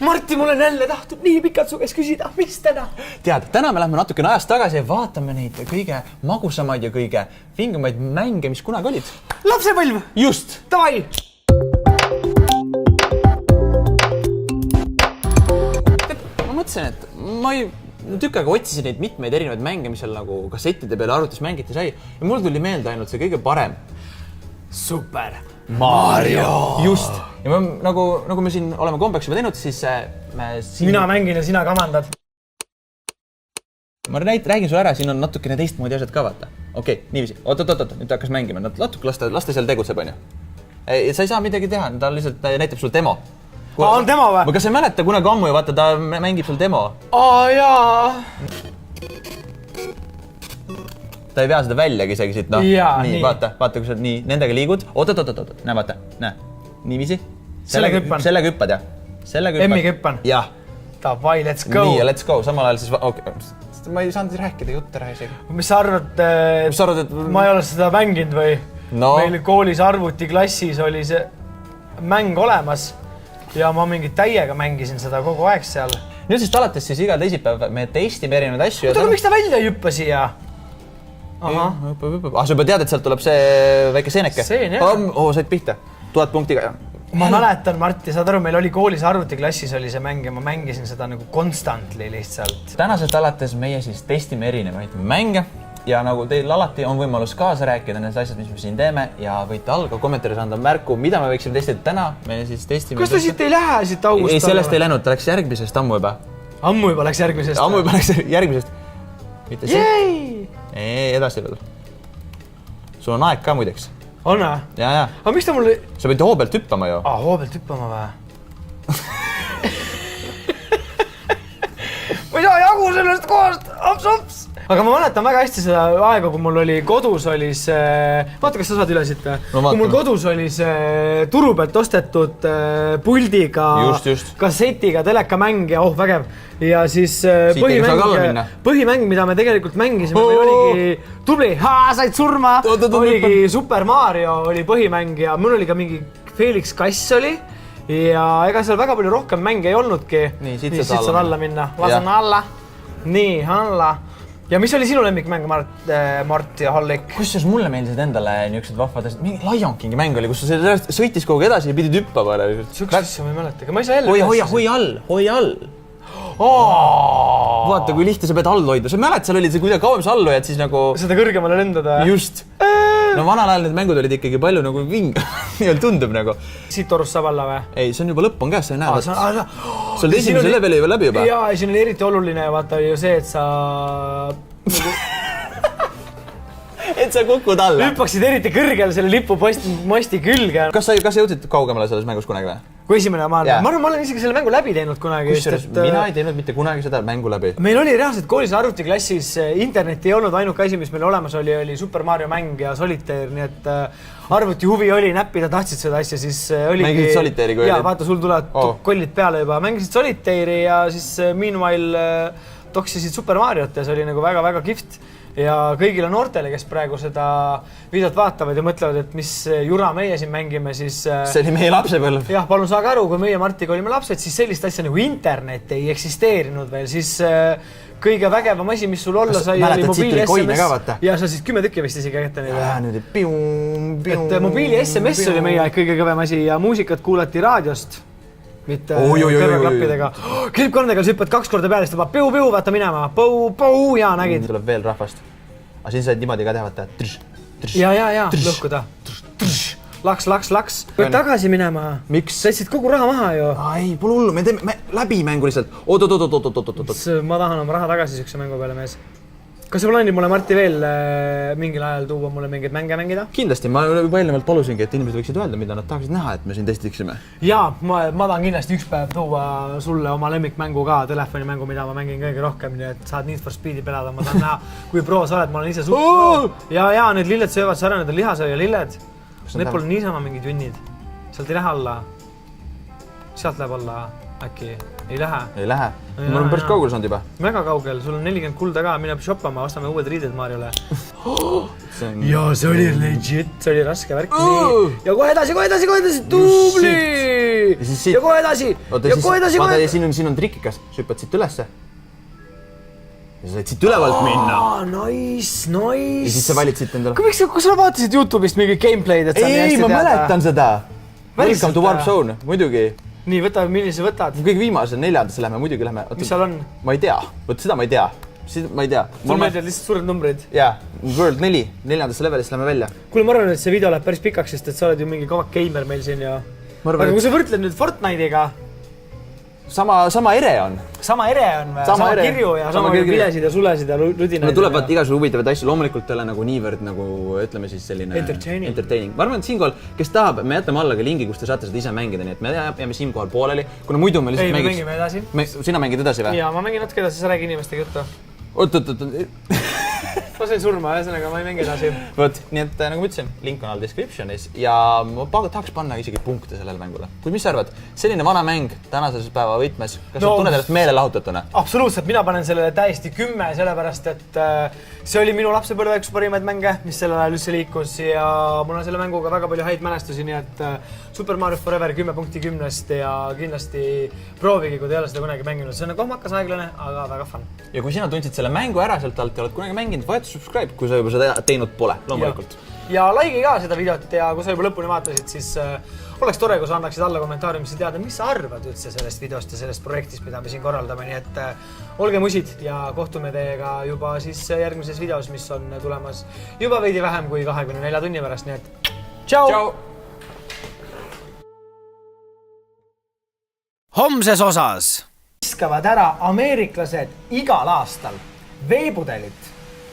Marti, mul on jälle tahtnud nii pikalt su käest küsida, mis täna? Tead, täna me lähme natukene ajast tagasi ja vaatame neid kõige magusamaid ja kõige vingumaid mänge, mis kunagi olid. Lapsepõlv! Just! Davai! Ma mõtlesin, et ma tükk aega otsisin neid mitmeid erinevaid mänge, mis seal nagu kassettide peale arvutis mängiti sai ja mul tuli meelde ainult see kõige parem. Super Mario! Just! Ja me, nagu me siin oleme kombeks juba teinud, siis me siin... Mina mängin ja sina kamandad. Ma räägin sulle ära, siin on natukene teistmoodi asjad ka vaata. Okei, niiviisi. Oot, nüüd hakkas mängima. Natuke laste seal tegutseb, on ju. Sa ei saa midagi teha, ta lihtsalt näitab sul demo. On demo või? Kas sa ei mäleta kunagi ammu ja vaata, ta mängib sul demo? Jaa! Ta ei pea seda väljagi isegi siit, noh. Nii, vaata, kui sa nii nendega liigud. Oot, näe, vaata, näe. Niiviisi. Sellega hüppan. Sellega hüppad, jah. Emmiga hüppan? Jah. Davai, let's go. Nii, ja let's go. Samal ajal siis... Ma ei saanud rääkida jutt ära isegi. Mis sa arvad, et ma ei ole seda mänginud või? Meil koolis arvutiklassis oli see mäng olemas ja ma mingi täiega mängisin seda kogu aeg seal. Nüüd siis alates siis igal teisipäev me testime erinevaid asju. Aga miks ta välja ei hüppa siia? Sa juba tead, et sealt tuleb see väike seeneke? Seen, jah. Said pihta. 1000 punktiga. Ma mäletan, Marti, saad aru, meil oli koolis arvutiklassis oli see mäng ja ma mängisin seda nagu constantly lihtsalt. Tänasest alates meie siis testime erinevaid mänge ja nagu teil alati on võimalus kaasa rääkida nendest asjad, mis me siin teeme ja võite alga kommentaaris anda märku, mida me võiksime testida täna. Me siis testime... Kas ta siit ei lähe siit august? Ei, sellest ei läinud, ta läks järgmisest ammu juba. Ammu juba läks järgmisest? Ammu juba läks järgmisest. Jäi! Ei, edasi veel. Sul on aeg ka muideks. On või? Ja. Aga miks ta mul... Sa võid hoo pealt hüppama ju. Hoo pealt hüppama või? Ma ei saa jagu sellest kohast! Ops! Aga ma mäletan väga hästi seda aega, kui mul oli kodus oli see... Vaata, kas sa saad üle siit või? Kui mul kodus oli see turu pealt ostetud puldiga, kassetiga, telekamäng ja vägev. Ja siis põhimäng, mida me tegelikult mängisime, meil oligi tubli, said surma, oligi Super Mario oli põhimäng ja mul oli ka mingi Felix Kass oli ja ega seal väga palju rohkem mänge ei olnudki. Nii, siit saad alla minna. Lasen alla. Nii, alla. Ja mis oli sinu lemmikmäng, Mart ja Hallik? Kusjuures mulle meeldisid endale niisugused vahvad asjad. Mingi Lion Kingi mäng oli, kus sa sõitis kogu edasi ja pidid hüppama. Siukest asja ma ei mäleta, aga ma ei saa jälle... Hoi all. Vaata, kui lihtne sa pead all hoida. Sa mälet, seal oli see, kui kauem sa all hoiad, siis nagu... Seda kõrgemale lendada. Just. No vanal ajal need mängud olid ikkagi palju nagu ving. Nii tundub nagu. Siit torust saab alla või? Ei, see on juba lõpp on käes, sa ei näe. Sul esimese leveli juba läbi juba. Jaa, siin on eriti oluline vaata ju see, et sa... Et sa kukud alla. Hüppaksid eriti kõrgel selle lipuposti külge. Kas sa jõudsid kaugemale selles mängus kunagi või? Kui esimene maailma. Ma olen isegi selle mängu läbi teinud kunagi. Kusjuures mina ei teinud mitte kunagi seda mängu läbi. Meil oli reaalselt koolis arvutiklassis internet ei olnud ainuke asi, mis meil olemas oli Super Mario mäng ja Solitaire, nii et arvuti huvi oli näppida, tahtsid seda asja, siis oligi... Mängisid Solitaire'i kui oli? Jaa, vaata, sul tulevad kollid peale juba. Mängisid Solitaire'i ja siis meanwhile toksisid Super Mariot ja see oli nagu väga-väga kihvt. Ja kõigile noortele, kes praegu seda videot vaatavad ja mõtlevad, et mis jura meie siin mängime, siis... See oli meie lapsepõlv. Jah, palun saage aru, kui meie Martiga olime lapsed, siis sellist asja nagu internet ei eksisteerinud veel, siis kõige vägevam asi, mis sul olla sai, oli mobiili SMS. Ja sa siis 10 tükki vist isegi kätte neid. Et mobiili SMS oli meie aeg kõige kõvem asi ja muusikat kuulati raadiost. Mitte kõrvaklappidega. Klipkondega hüppad 2 korda peale, siis tõmbab piu-piu, vaata minema. Pou-pou ja nägid. Tuleb veel rahvast. Aga siin said niimoodi ka teha, vaata. Ja, lõhkuda. Laks. Võid tagasi minema. Miks? Sa jätsid kogu raha maha ju. Ei, pole hullu, me teeme läbi mängu lihtsalt. Oot. Ma tahan oma raha tagasi sükse mängu peale, mees. Kas sa plaanid mulle, Marti, veel mingil ajal tuua mulle mingeid mänge mängida? Kindlasti, ma juba eelnevalt palusingi, et inimesed võiksid öelda, mida nad tahaksid näha, et me siin testiksime. Jaa, ma tahan kindlasti üks päev tuua sulle oma lemmikmängu ka, telefonimängu, mida ma mängin kõige rohkem, nii et saad Need for Speedi pelada, ma tahan näha, kui pro sa oled, ma olen ise suht... Ja, need lilled söövad sa ära, need on lihasööja lilled. Need pole niisama mingid junnid. Sealt ei lähe alla. Sealt läheb alla äkki. Ei lähe. Ei lähe. Ma olen päris kaugel saanud juba. Väga kaugel. Sul on 40 kulda ka. Mine shoppama, ostame uued riided Mariole. Ja see oli legit. See oli raske värk. Ja kohe edasi. Tubli! ja kohe edasi. Ja kohe edasi. Ja siin on trikikas, hüppad siit ülesse. Ja sa said siit ülevalt minna. Nice. Ja siis sa valid siit endale. Kui sa vaatasid YouTube'ist mingi gameplay'd, et sa ei, ma mäletan seda. Welcome to Warp Zone, muidugi. Nii, millise võtad? Kõige viimase 4. lähme, muidugi lähme. Mis seal on? Ma ei tea, seda ma ei tea. Ma ei tea. Sul meeldivad lihtsalt suured numbrid? Jaa, World 4, 4. levelist lähme välja. Kuule, ma arvan, et see video läheb päris pikaks, sest et sa oled ju mingi kõva gamer meil siin ja... Aga kui sa võrdled nüüd Fortnite'iga... Sama ere on. Sama ere on või? Sama kirju ja sama vilesid ja sulesid ja ludinaid. No tuleb vaat igasugu huvitavad asju, loomulikult ei ole nagu niivõrd nagu, ütleme siis selline... Entertaining. Ma arvan, et siinkohal, kes tahab, me jätame alla ka lingi, kus te saate seda ise mängida, nii et me jääme siinkohal pooleli, kuna muidu me lihtsalt mängiks... Ei, me mängime edasi. Sina mängid edasi või? Jaa, ma mängin natuke edasi, sa räägi inimestega juttu. Oot. Ma sain surma, ühesõnaga ma ei mängi edasi. Võt, nii et nagu ma ütlesin, link on all descriptionis ja ma tahaks panna isegi punkte sellele mängule. Kuid mis sa arvad, selline vana mäng tänases päeva võitmes, kas sa tunned ennast meelelahutatuna? Absoluutselt, mina panen sellele täiesti 10, sellepärast et see oli minu lapsepõlve üks parimaid mänge, mis sellel ajal üldse liikus ja mul on selle mänguga väga palju häid mälestusi, nii et Super Mario Forever 10 punkti 10 ja kindlasti proovigi, kui te ei ole seda kunagi mänginud. See on kohmakas aeglane, aga väga fun. Ja kui sina tundsid selle mängu ära sealt alt ja oled kunagi mänginud, vaata subscribe, kui sa juba seda teinud pole, loomulikult. Ja like ka seda videot ja kui sa juba lõpuni vaatasid, siis oleks tore, kui sa annaksid alla kommentaariumisse teada, mis sa arvad üldse sellest videost ja sellest projektist, mida me siin korraldame. Nii et olge musid ja kohtume teiega juba siis järgmises videos, mis on tulemas juba veidi vähem kui 24 tunni pärast. Nii et tšau! Homses osas viskavad ära ameeriklased igal aastal veepudelit